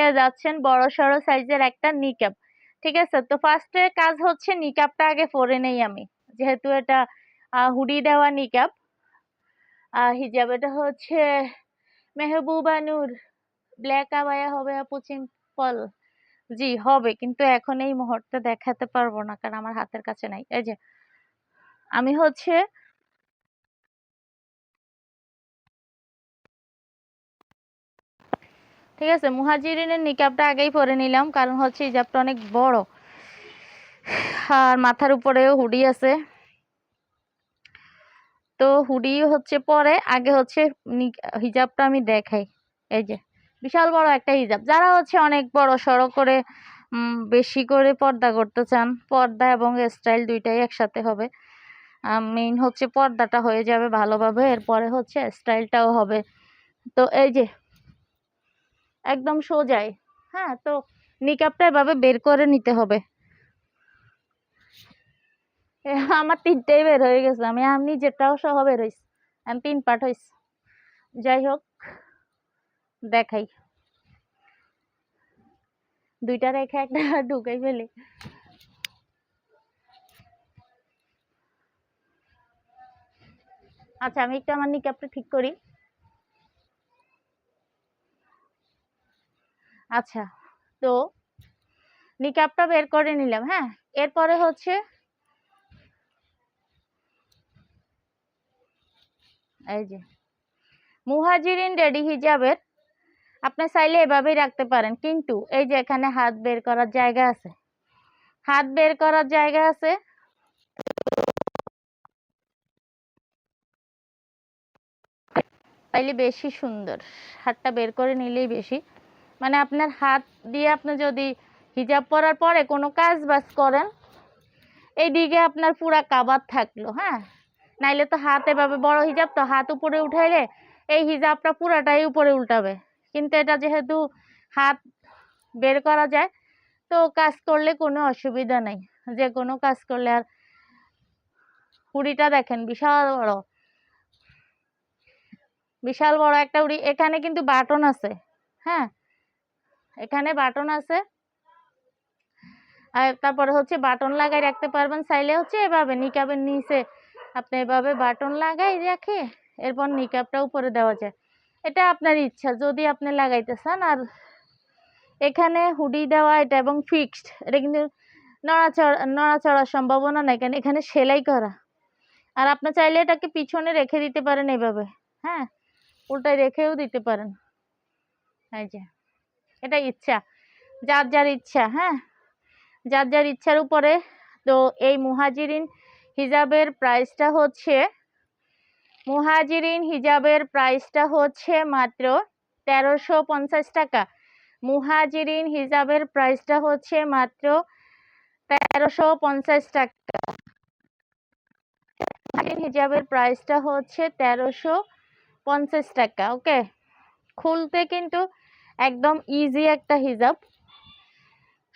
হয়ে যাচ্ছেন বড় সড়ো সাইজের একটা নিকাব। ঠিক আছে, তো ফার্স্টে কাজ হচ্ছে নিকাবটা আগে পরে নেই আমি, যেহেতু এটা হুডি দেওয়া নিকাব। হিজাব এটা হচ্ছে মেহবুবা নূর ব্ল্যাক আবায়া হবে আপু, সিম্পল। জি হবে, কিন্তু এখন এই মুহূর্তে দেখাতে পারবো না, কারণ আমার হাতের কাছে নাই। এই যে আমি হচ্ছে ঠিক আছে, মুহাজিরিনের নিকাবটা আগেই পরে নিলাম, কারণ হচ্ছে হিজাবটা অনেক বড় আর মাথার উপরেও হুডি আছে। তো হুডি হচ্ছে পরে, আগে হচ্ছে হিজাবটা আমি দেখাই। এই যে বিশাল বড় একটা হিজাব, যারা হচ্ছে অনেক বড় সড়ো করে বেশি করে পর্দা করতে চান, পর্দা এবং স্টাইল দুইটাই একসাথে হবে। মেইন হচ্ছে পর্দাটা হয়ে যাবে ভালোভাবে, এরপরে হচ্ছে স্টাইলটাও হবে। তো এই যে একদম সোজাই। হ্যাঁ, তো নিকাবটা এভাবে বের করে নিতে হবে। আমার তিনটেই বের হয়ে গেছে, আমি যেটাও সহ বের হয়েছি, আমি 3 পার্ট হয়েছে। যাই হোক, দেখাই, দুইটা রেখে একটা ঢুকাই ফেলি। আচ্ছা, আমি একটু আমার নিকাবটা ঠিক করি। আচ্ছা, তো নিকাবটা বের করে নিলাম। হ্যাঁ, এরপরে হচ্ছে এই যে মুহাজিরিন রেডি হিজাবের আপনি চাইলে এভাবেই রাখতে পারেন, কিন্তু এই যে এখানে হাত বের করার জায়গা আছে, হাত বের করার জায়গা আছে। তাইলে বেশি সুন্দর, হাতটা বের করে নিলেই বেশি, মানে আপনার হাত দিয়ে আপনি যদি হিজাব পরার পরে কোনো কাজ বাজ করেন, এইদিকে আপনার পুরা কাবার থাকলো। হ্যাঁ, নাইলে তো হাত এভাবে বড় হিজাব, তো হাত উপরে উঠাইলে এই হিজাবটা পুরাটাই উপরে উল্টাবে। কিন্তু এটা যেহেতু হাত বের করা যায়, তো কাজ করলে কোনো অসুবিধা নেই, যে কোনো কাজ করলে। আর হুড়িটা দেখেন বিশাল বড়, বিশাল বড় একটা হুড়ি। এখানে কিন্তু বাটন আছে। হ্যাঁ, এখানে বাটন আছে, আর তারপরে হচ্ছে বাটন লাগাই রাখতে পারবেন। চাইলে হচ্ছে এভাবে নিকাবের নিচে আপনি এভাবে বাটন লাগাই রাখে এরপর নিকাবটা উপরে দেওয়া যায়, এটা আপনার ইচ্ছা যদি আপনি লাগাইতে চান। আর এখানে হুডি দেওয়া এটা এবং ফিক্সড, এটা কিন্তু নড়াচড়ার সম্ভাবনা নাই, কারণ এখানে সেলাই করা। আর আপনি চাইলে এটাকে পিছনে রেখে দিতে পারেন এভাবে। হ্যাঁ, উল্টায় রেখেও দিতে পারেন। এই যে এটা ইচ্ছা, যার যার ইচ্ছা। হ্যাঁ, যার যার ইচ্ছার উপরে। তো এই মুহাজিরিন হিজাবের প্রাইসটা হচ্ছে মাত্র 1350 টাকা। মুহাজিরিন হিজাবের প্রাইসটা হচ্ছে মাত্র 1350 টাকা। হিজাবের প্রাইসটা হচ্ছে 1350 টাকা। ওকে, খুলতে কিন্তু একদম ইজি একটা হিজাব।